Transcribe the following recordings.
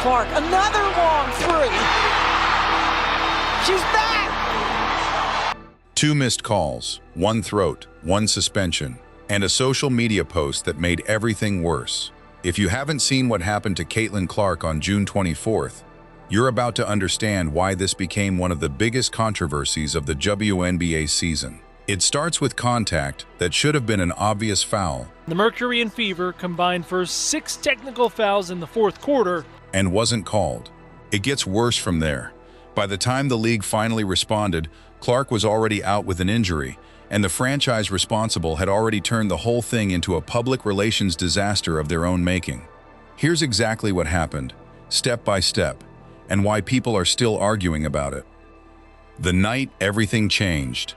Clark, another long three. She's back! 2 missed calls, 1 throat, 1 suspension, and a social media post that made everything worse. If you haven't seen what happened to Caitlin Clark on June 24th, you're about to understand why this became one of the biggest controversies of the WNBA season. It starts with contact that should have been an obvious foul. The Mercury and Fever combined for 6 technical fouls in the fourth quarter. And wasn't called. It gets worse from there. By the time the league finally responded, Clark was already out with an injury, and the franchise responsible had already turned the whole thing into a public relations disaster of their own making. Here's exactly what happened, step by step, and why people are still arguing about it. The night everything changed.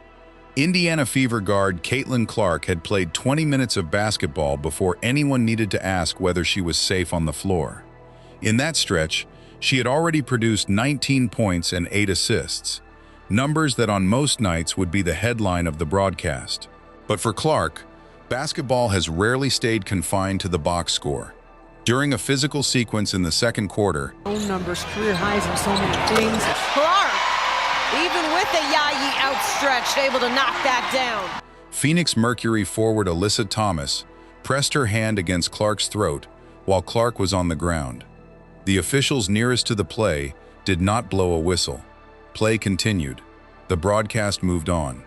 Indiana Fever guard Caitlin Clark had played 20 minutes of basketball before anyone needed to ask whether she was safe on the floor. In that stretch, she had already produced 19 points and 8 assists, numbers that on most nights would be the headline of the broadcast. But for Clark, basketball has rarely stayed confined to the box score. During a physical sequence in the second quarter, Own numbers, career highs in so many things. Clark, even with the yayi outstretched, able to knock that down. Phoenix Mercury forward Alyssa Thomas pressed her hand against Clark's throat while Clark was on the ground. The officials nearest to the play did not blow a whistle. Play continued. The broadcast moved on.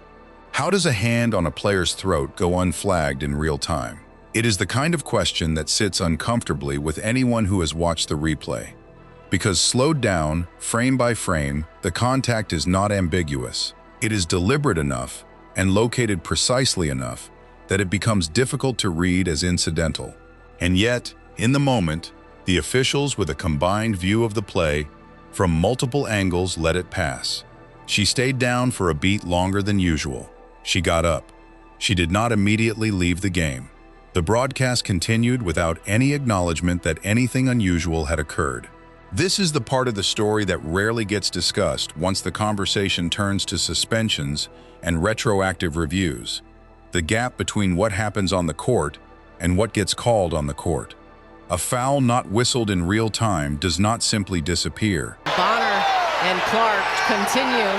How does a hand on a player's throat go unflagged in real time? It is the kind of question that sits uncomfortably with anyone who has watched the replay. Because slowed down, frame by frame, the contact is not ambiguous. It is deliberate enough and located precisely enough that it becomes difficult to read as incidental. And yet, in the moment, the officials with a combined view of the play from multiple angles let it pass. She stayed down for a beat longer than usual. She got up. She did not immediately leave the game. The broadcast continued without any acknowledgement that anything unusual had occurred. This is the part of the story that rarely gets discussed once the conversation turns to suspensions and retroactive reviews. The gap between what happens on the court and what gets called on the court. A foul not whistled in real time does not simply disappear. Bonner and Clark continue.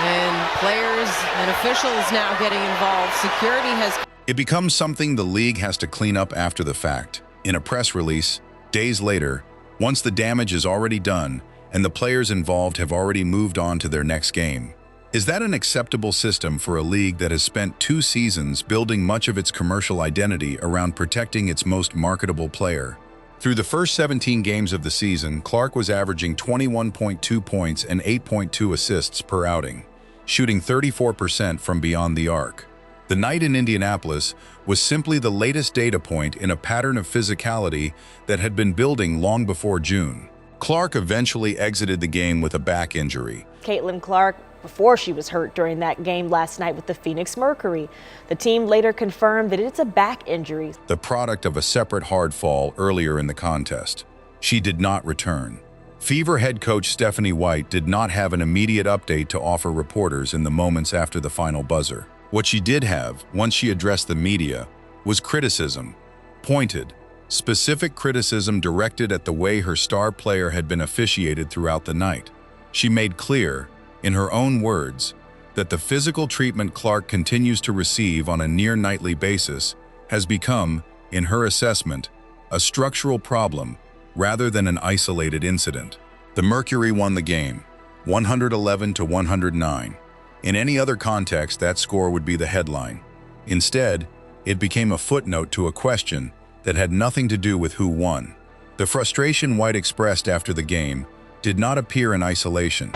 And players and officials now getting involved. Security has... It becomes something the league has to clean up after the fact. In a press release, days later, once the damage is already done and the players involved have already moved on to their next game. Is that an acceptable system for a league that has spent 2 seasons building much of its commercial identity around protecting its most marketable player? Through the first 17 games of the season, Clark was averaging 21.2 points and 8.2 assists per outing, shooting 34% from beyond the arc. The night in Indianapolis was simply the latest data point in a pattern of physicality that had been building long before June. Clark eventually exited the game with a back injury. Caitlin Clark, before she was hurt during that game last night with the Phoenix Mercury. The team later confirmed that it's a back injury. The product of a separate hard fall earlier in the contest. She did not return. Fever head coach Stephanie White did not have an immediate update to offer reporters in the moments after the final buzzer. What she did have, once she addressed the media, was criticism. Pointed, specific criticism directed at the way her star player had been officiated throughout the night. She made clear, in her own words, that the physical treatment Clark continues to receive on a near-nightly basis has become, in her assessment, a structural problem rather than an isolated incident. The Mercury won the game, 111-109. In any other context, that score would be the headline. Instead, it became a footnote to a question that had nothing to do with who won. The frustration White expressed after the game did not appear in isolation.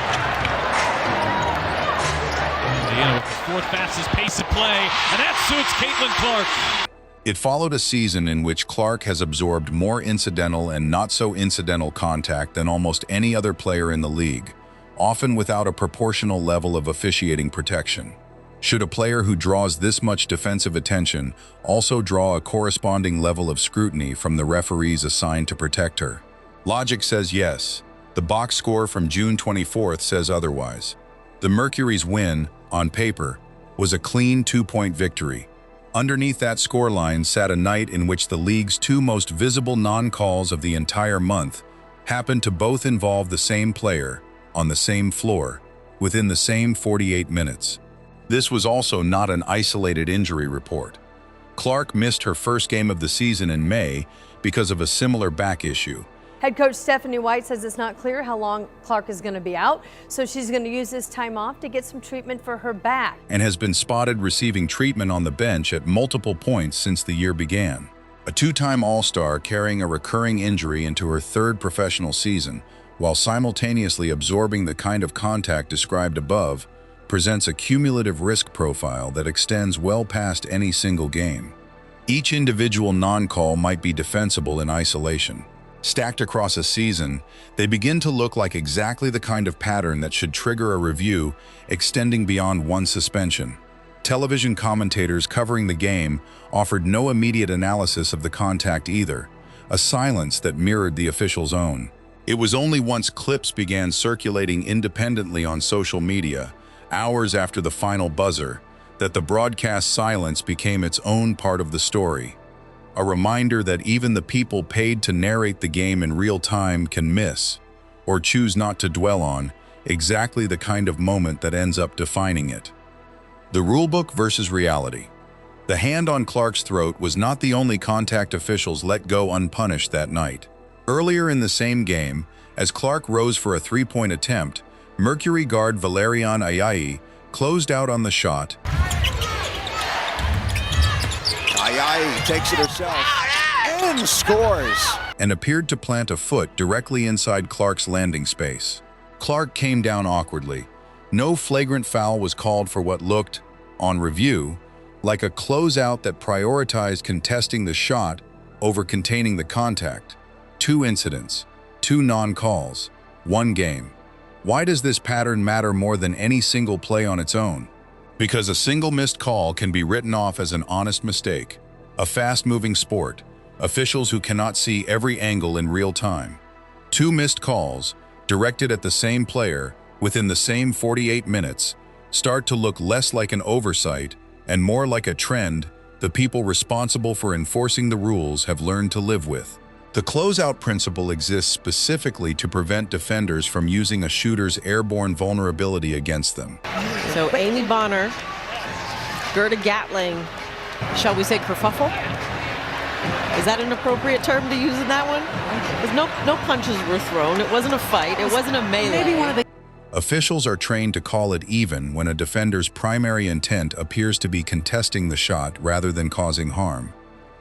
Indiana with the 4th fastest pace of play, and that suits Caitlin Clark. It followed a season in which Clark has absorbed more incidental and not-so-incidental contact than almost any other player in the league, often without a proportional level of officiating protection. Should a player who draws this much defensive attention also draw a corresponding level of scrutiny from the referees assigned to protect her? Logic says yes. The box score from June 24th says otherwise. The Mercury's win, on paper, was a clean 2-point victory. Underneath that scoreline sat a night in which the league's two most visible non-calls of the entire month happened to both involve the same player, on the same floor, within the same 48 minutes. This was also not an isolated injury report. Clark missed her first game of the season in May because of a similar back issue. Head coach Stephanie White says it's not clear how long Clark is going to be out, so she's going to use this time off to get some treatment for her back. And has been spotted receiving treatment on the bench at multiple points since the year began. A two-time All-Star carrying a recurring injury into her third professional season, while simultaneously absorbing the kind of contact described above, presents a cumulative risk profile that extends well past any single game. Each individual non-call might be defensible in isolation. Stacked across a season, they begin to look like exactly the kind of pattern that should trigger a review extending beyond one suspension. Television commentators covering the game offered no immediate analysis of the contact either, a silence that mirrored the officials' own. It was only once clips began circulating independently on social media, hours after the final buzzer, that the broadcast silence became its own part of the story. A reminder that even the people paid to narrate the game in real time can miss, or choose not to dwell on, exactly the kind of moment that ends up defining it. The rulebook versus reality. The hand on Clark's throat was not the only contact officials let go unpunished that night. Earlier in the same game, as Clark rose for a three-point attempt, Mercury guard Valerian Ayayi closed out on the shot. Ayayi takes it herself and scores. And appeared to plant a foot directly inside Clark's landing space. Clark came down awkwardly. No flagrant foul was called for what looked, on review, like a closeout that prioritized contesting the shot over containing the contact. 2 incidents, 2 non-calls, 1 game. Why does this pattern matter more than any single play on its own? Because a single missed call can be written off as an honest mistake. A fast-moving sport, officials who cannot see every angle in real time. 2 missed calls, directed at the same player within the same 48 minutes, start to look less like an oversight and more like a trend the people responsible for enforcing the rules have learned to live with. The closeout principle exists specifically to prevent defenders from using a shooter's airborne vulnerability against them. So Amy Bonner, Gerda Gatling, shall we say kerfuffle? Is that an appropriate term to use in that one? Because no punches were thrown. It wasn't a fight. It wasn't a melee. Maybe one of the Officials are trained to call it even when a defender's primary intent appears to be contesting the shot rather than causing harm,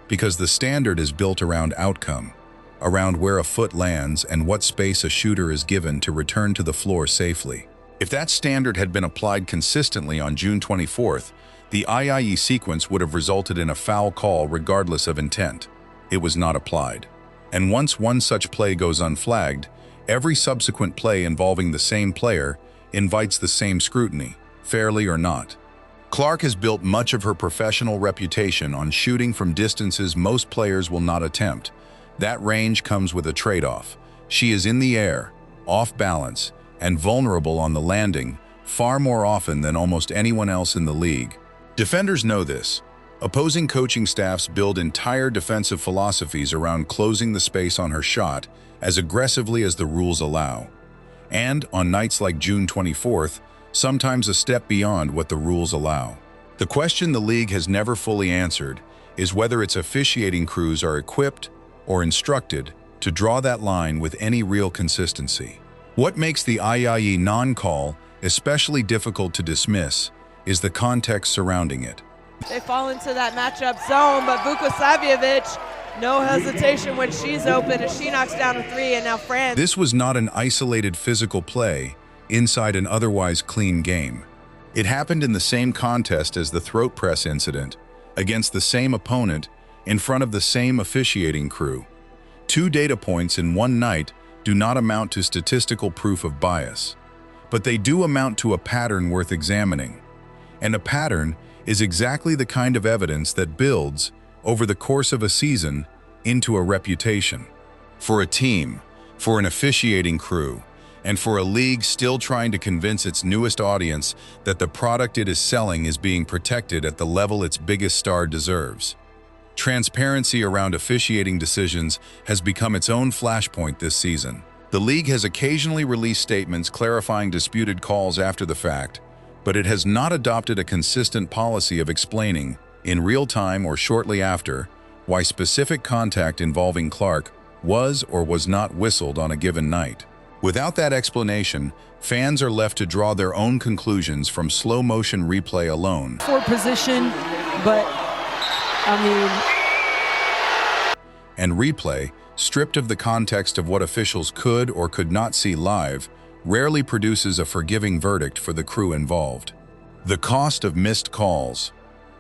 because the standard is built around outcome, around where a foot lands and what space a shooter is given to return to the floor safely. If that standard had been applied consistently on June 24th, the IIE sequence would have resulted in a foul call regardless of intent. It was not applied. And once one such play goes unflagged, every subsequent play involving the same player invites the same scrutiny, fairly or not. Clark has built much of her professional reputation on shooting from distances most players will not attempt. That range comes with a trade-off. She is in the air, off balance, and vulnerable on the landing far more often than almost anyone else in the league. Defenders know this. Opposing coaching staffs build entire defensive philosophies around closing the space on her shot as aggressively as the rules allow. And, on nights like June 24th, sometimes a step beyond what the rules allow. The question the league has never fully answered is whether its officiating crews are equipped or instructed to draw that line with any real consistency. What makes the IIE non-call especially difficult to dismiss is the context surrounding it. They fall into that matchup zone, but Vukosavljevic, no hesitation when she's open as she knocks down a 3, and now France. This was not an isolated physical play inside an otherwise clean game. It happened in the same contest as the throat press incident, against the same opponent, in front of the same officiating crew. 2 data points in one night do not amount to statistical proof of bias, but they do amount to a pattern worth examining. And a pattern is exactly the kind of evidence that builds, over the course of a season, into a reputation. For a team, for an officiating crew, and for a league still trying to convince its newest audience that the product it is selling is being protected at the level its biggest star deserves. Transparency around officiating decisions has become its own flashpoint this season. The league has occasionally released statements clarifying disputed calls after the fact, but it has not adopted a consistent policy of explaining, in real time or shortly after, why specific contact involving Clark was or was not whistled on a given night. Without that explanation, fans are left to draw their own conclusions from slow-motion replay alone. For position, but And replay, stripped of the context of what officials could or could not see live, rarely produces a forgiving verdict for the crew involved. The cost of missed calls.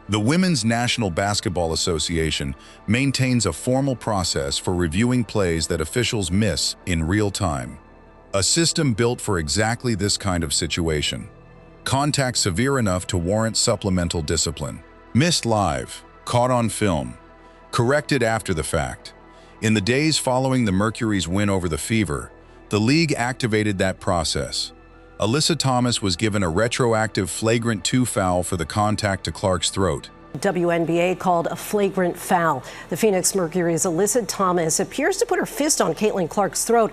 The Women's National Basketball Association maintains a formal process for reviewing plays that officials miss in real time. A system built for exactly this kind of situation. Contact severe enough to warrant supplemental discipline. Missed live, caught on film, corrected after the fact. In the days following the Mercury's win over the Fever, the league activated that process. Alyssa Thomas was given a retroactive flagrant 2 foul for the contact to Clark's throat. WNBA called a flagrant foul. The Phoenix Mercury's Alyssa Thomas appears to put her fist on Caitlin Clark's throat.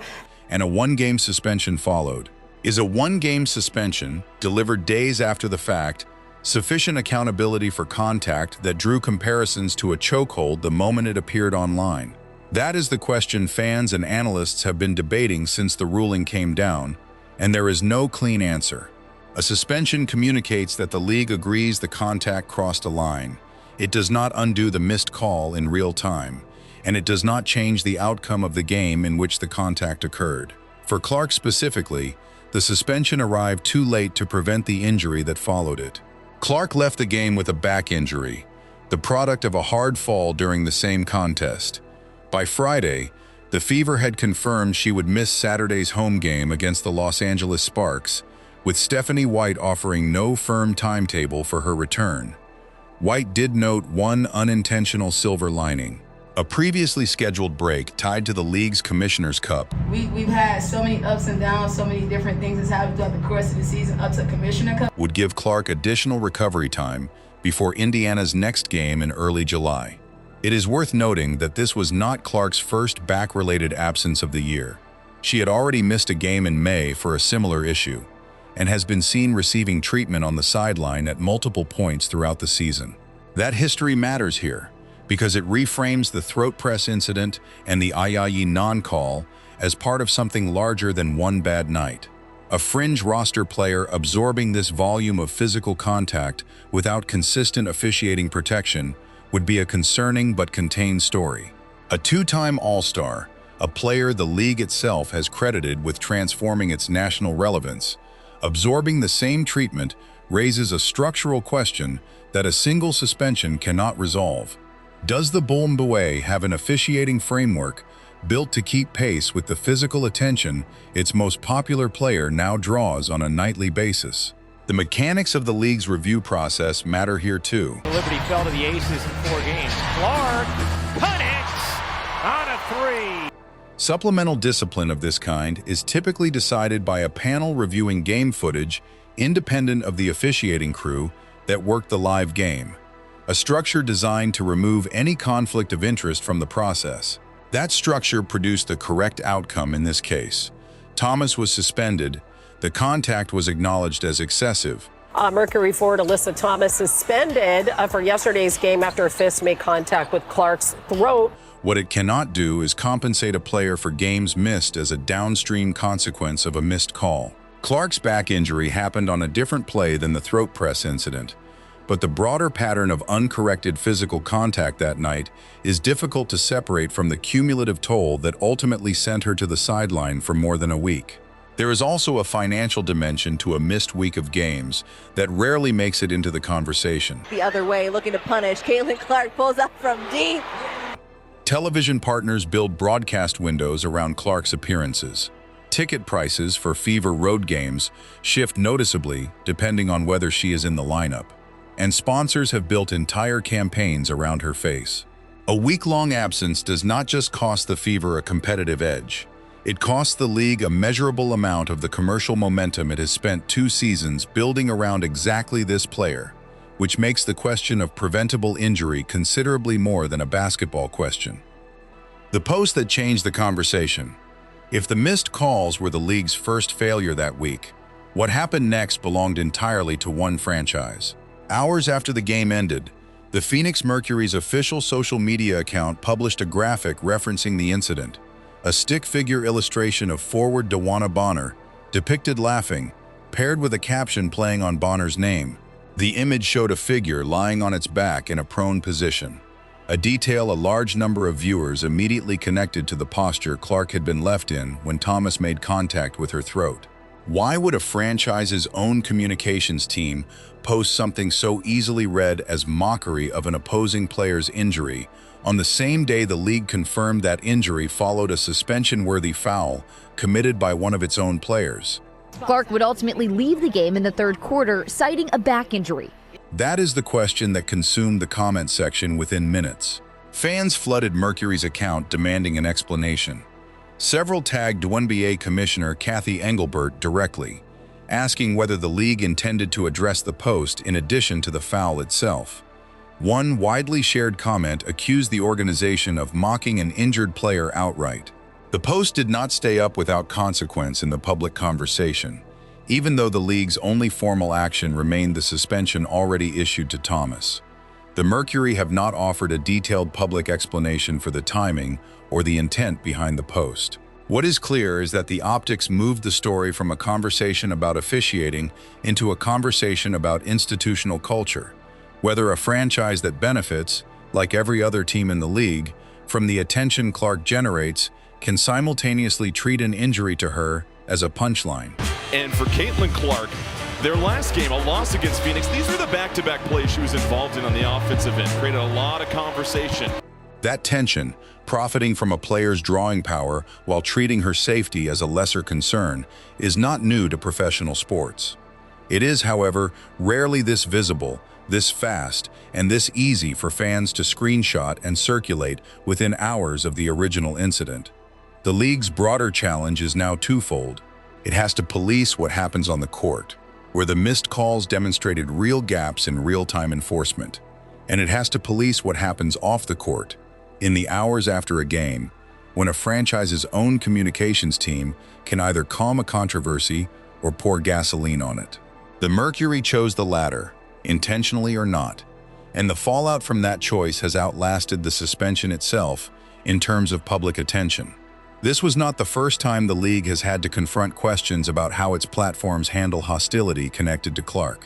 And a 1-game suspension followed. Is a 1-game suspension, delivered days after the fact, sufficient accountability for contact that drew comparisons to a chokehold the moment it appeared online? That is the question fans and analysts have been debating since the ruling came down, and there is no clean answer. A suspension communicates that the league agrees the contact crossed a line. It does not undo the missed call in real time, and it does not change the outcome of the game in which the contact occurred. For Clark specifically, the suspension arrived too late to prevent the injury that followed it. Clark left the game with a back injury, the product of a hard fall during the same contest. By Friday, the Fever had confirmed she would miss Saturday's home game against the Los Angeles Sparks, with Stephanie White offering no firm timetable for her return. White did note one unintentional silver lining: a previously scheduled break tied to the league's Commissioner's Cup. We've had so many ups and downs, so many different things that's happened throughout the course of the season up to Commissioner Cup. Would give Clark additional recovery time before Indiana's next game in early July. It is worth noting that this was not Clark's first back-related absence of the year. She had already missed a game in May for a similar issue, and has been seen receiving treatment on the sideline at multiple points throughout the season. That history matters here, because it reframes the throat press incident and the Ayayi non-call as part of something larger than one bad night. A fringe roster player absorbing this volume of physical contact without consistent officiating protection would be a concerning but contained story. A 2-time All-Star, a player the league itself has credited with transforming its national relevance, absorbing the same treatment raises a structural question that a single suspension cannot resolve. Does the WNBA have an officiating framework built to keep pace with the physical attention its most popular player now draws on a nightly basis? The mechanics of the league's review process matter here too. Liberty fell to the Aces in 4 games. Clark connects on a 3. Supplemental discipline of this kind is typically decided by a panel reviewing game footage independent of the officiating crew that worked the live game, a structure designed to remove any conflict of interest from the process. That structure produced the correct outcome in this case. Thomas was suspended. The contact was acknowledged as excessive. Mercury forward Alyssa Thomas suspended for yesterday's game after a fist made contact with Clark's throat. What it cannot do is compensate a player for games missed as a downstream consequence of a missed call. Clark's back injury happened on a different play than the throat press incident, but the broader pattern of uncorrected physical contact that night is difficult to separate from the cumulative toll that ultimately sent her to the sideline for more than a week. There is also a financial dimension to a missed week of games that rarely makes it into the conversation. The other way, looking to punish. Caitlin Clark pulls up from deep. Television partners build broadcast windows around Clark's appearances. Ticket prices for Fever road games shift noticeably depending on whether she is in the lineup, and sponsors have built entire campaigns around her face. A week-long absence does not just cost the Fever a competitive edge. It cost the league a measurable amount of the commercial momentum it has spent 2 seasons building around exactly this player, which makes the question of preventable injury considerably more than a basketball question. The post that changed the conversation. If the missed calls were the league's first failure that week, what happened next belonged entirely to one franchise. Hours after the game ended, the Phoenix Mercury's official social media account published a graphic referencing the incident, a stick figure illustration of forward DeWanna Bonner, depicted laughing, paired with a caption playing on Bonner's name. The image showed a figure lying on its back in a prone position, a detail a large number of viewers immediately connected to the posture Clark had been left in when Thomas made contact with her throat. Why would a franchise's own communications team post something so easily read as mockery of an opposing player's injury on the same day the league confirmed that injury followed a suspension-worthy foul committed by one of its own players? Clark would ultimately leave the game in the third quarter, citing a back injury. That is the question that consumed the comment section within minutes. Fans flooded Mercury's account demanding an explanation. Several tagged WNBA Commissioner Kathy Engelbert directly, asking whether the league intended to address the post in addition to the foul itself. One widely shared comment accused the organization of mocking an injured player outright. The post did not stay up without consequence in the public conversation, even though the league's only formal action remained the suspension already issued to Thomas. The Mercury have not offered a detailed public explanation for the timing or the intent behind the post. What is clear is that the optics moved the story from a conversation about officiating into a conversation about institutional culture, whether a franchise that benefits, like every other team in the league, from the attention Clark generates can simultaneously treat an injury to her as a punchline. And for Caitlin Clark, their last game, a loss against Phoenix, these were the back-to-back plays she was involved in on the offensive end, created a lot of conversation. That tension, profiting from a player's drawing power while treating her safety as a lesser concern, is not new to professional sports. It is, however, rarely this visible, this fast, and this easy for fans to screenshot and circulate within hours of the original incident. The league's broader challenge is now twofold. It has to police what happens on the court, where the missed calls demonstrated real gaps in real-time enforcement, and it has to police what happens off the court, in the hours after a game, when a franchise's own communications team can either calm a controversy or pour gasoline on it. The Mercury chose the latter, intentionally or not, and the fallout from that choice has outlasted the suspension itself in terms of public attention. This was not the first time the league has had to confront questions about how its platforms handle hostility connected to Clark.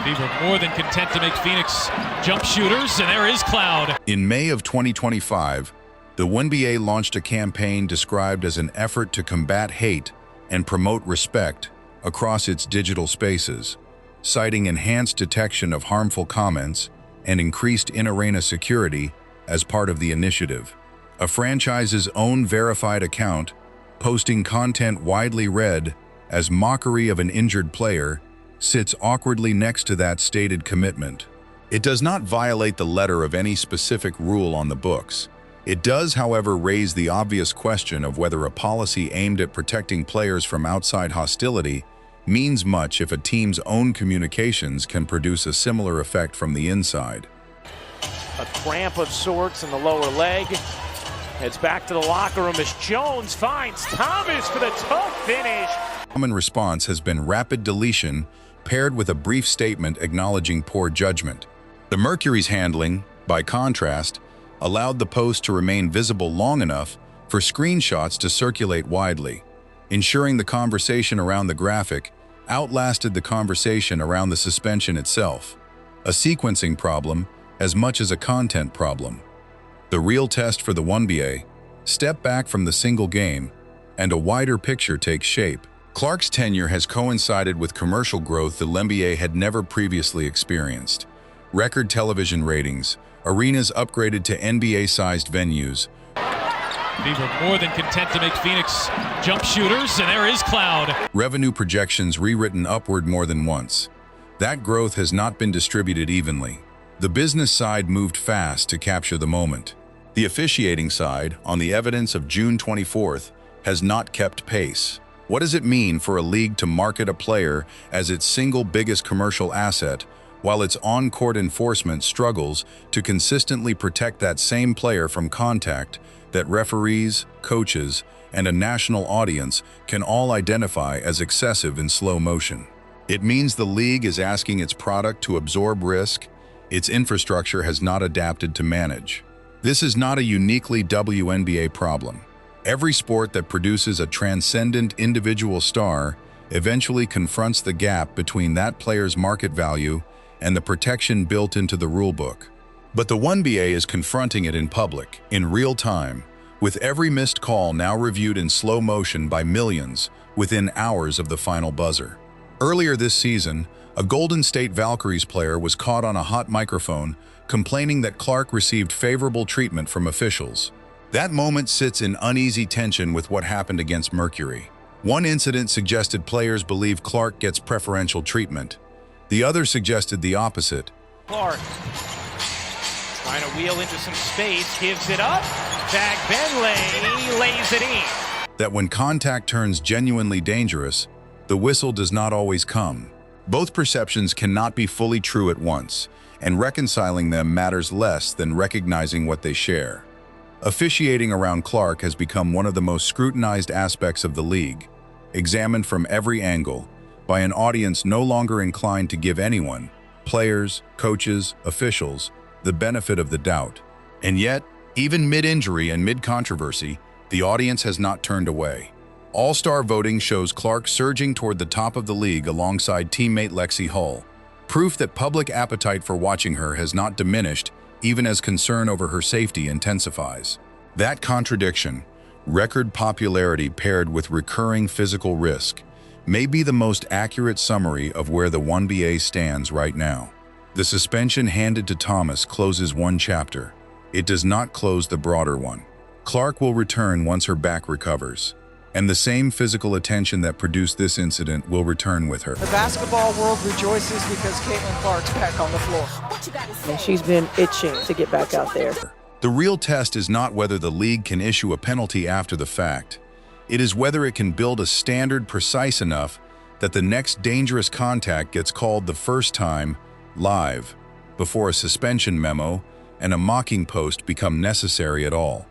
People more than content to make Phoenix jump shooters, and there is Cloud. In May of 2025, the WNBA launched a campaign described as an effort to combat hate and promote respect across its digital spaces, citing enhanced detection of harmful comments and increased in-arena security as part of the initiative. A franchise's own verified account, posting content widely read as mockery of an injured player, sits awkwardly next to that stated commitment. It does not violate the letter of any specific rule on the books. It does, however, raise the obvious question of whether a policy aimed at protecting players from outside hostility means much if a team's own communications can produce a similar effect from the inside. A cramp of sorts in the lower leg. Heads back to the locker room as Jones finds Thomas for the tough finish. Common response has been rapid deletion paired with a brief statement acknowledging poor judgment. The Mercury's handling, by contrast, allowed the post to remain visible long enough for screenshots to circulate widely, ensuring the conversation around the graphic outlasted the conversation around the suspension itself, a sequencing problem as much as a content problem. The real test for the WNBA, step back from the single game, and a wider picture takes shape. Clark's tenure has coincided with commercial growth the WNBA had never previously experienced. Record television ratings, arenas upgraded to NBA-sized venues. People more than content to make Phoenix jump shooters, and there is Cloud. Revenue projections rewritten upward more than once. That growth has not been distributed evenly. The business side moved fast to capture the moment. The officiating side, on the evidence of June 24th, has not kept pace. What does it mean for a league to market a player as its single biggest commercial asset, while its on-court enforcement struggles to consistently protect that same player from contact that referees, coaches, and a national audience can all identify as excessive in slow motion? It means the league is asking its product to absorb risk its infrastructure has not adapted to manage. This is not a uniquely WNBA problem. Every sport that produces a transcendent individual star eventually confronts the gap between that player's market value and the protection built into the rulebook. But the WNBA is confronting it in public, in real time, with every missed call now reviewed in slow motion by millions within hours of the final buzzer. Earlier this season, a Golden State Valkyries player was caught on a hot microphone complaining that Clark received favorable treatment from officials. That moment sits in uneasy tension with what happened against Mercury. One incident suggested players believe Clark gets preferential treatment. The other suggested the opposite. Clark trying to wheel into some space, gives it up. Zach Benley lays it in. That when contact turns genuinely dangerous, the whistle does not always come. Both perceptions cannot be fully true at once, and reconciling them matters less than recognizing what they share. Officiating around Clark has become one of the most scrutinized aspects of the league, examined from every angle, by an audience no longer inclined to give anyone, players, coaches, officials, the benefit of the doubt. And yet, even mid-injury and mid-controversy, the audience has not turned away. All-star voting shows Clark surging toward the top of the league alongside teammate Lexi Hull, proof that public appetite for watching her has not diminished even as concern over her safety intensifies. That contradiction, record popularity paired with recurring physical risk, may be the most accurate summary of where the WNBA stands right now. The suspension handed to Thomas closes one chapter. It does not close the broader one. Clark will return once her back recovers, and the same physical attention that produced this incident will return with her. The basketball world rejoices because Caitlin Clark's back on the floor. And she's been itching to get back out there. The real test is not whether the league can issue a penalty after the fact. It is whether it can build a standard precise enough that the next dangerous contact gets called the first time, live, before a suspension memo and a mocking post become necessary at all.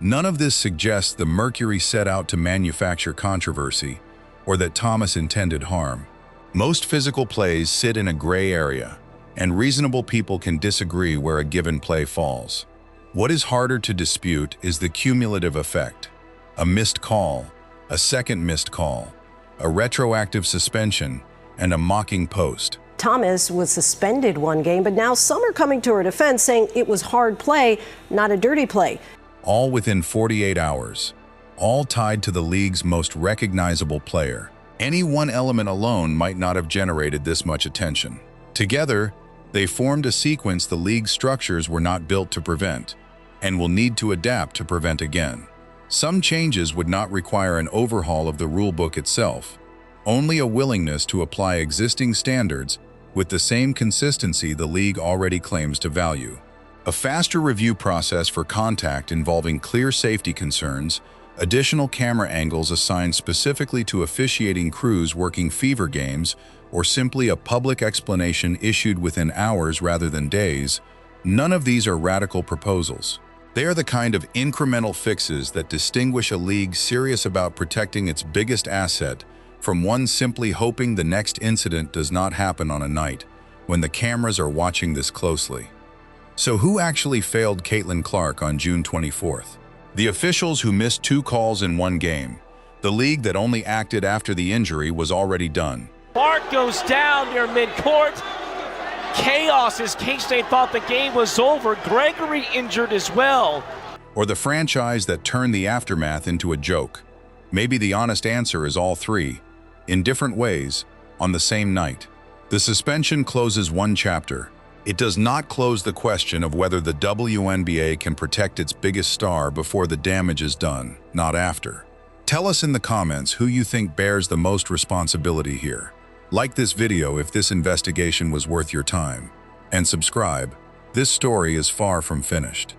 None of this suggests the Mercury set out to manufacture controversy or that Thomas intended harm. Most physical plays sit in a gray area, and reasonable people can disagree where a given play falls. What is harder to dispute is the cumulative effect. A missed call, a second missed call, a retroactive suspension, and a mocking post. Thomas was suspended one game, but now some are coming to her defense saying it was hard play, not a dirty play. All within 48 hours, all tied to the league's most recognizable player. Any one element alone might not have generated this much attention. Together, they formed a sequence the league's structures were not built to prevent, and will need to adapt to prevent again. Some changes would not require an overhaul of the rulebook itself, only a willingness to apply existing standards with the same consistency the league already claims to value. A faster review process for contact involving clear safety concerns, additional camera angles assigned specifically to officiating crews working fever games, or simply a public explanation issued within hours rather than days, none of these are radical proposals. They are the kind of incremental fixes that distinguish a league serious about protecting its biggest asset from one simply hoping the next incident does not happen on a night when the cameras are watching this closely. So who actually failed Caitlin Clark on June 24th? The officials who missed 2 calls in one game. The league that only acted after the injury was already done. Clark goes down near midcourt. Chaos as K-State thought the game was over. Gregory injured as well. Or the franchise that turned the aftermath into a joke. Maybe the honest answer is all three, in different ways, on the same night. The suspension closes one chapter. It does not close the question of whether the WNBA can protect its biggest star before the damage is done, not after. Tell us in the comments who you think bears the most responsibility here. Like this video if this investigation was worth your time. And subscribe. This story is far from finished.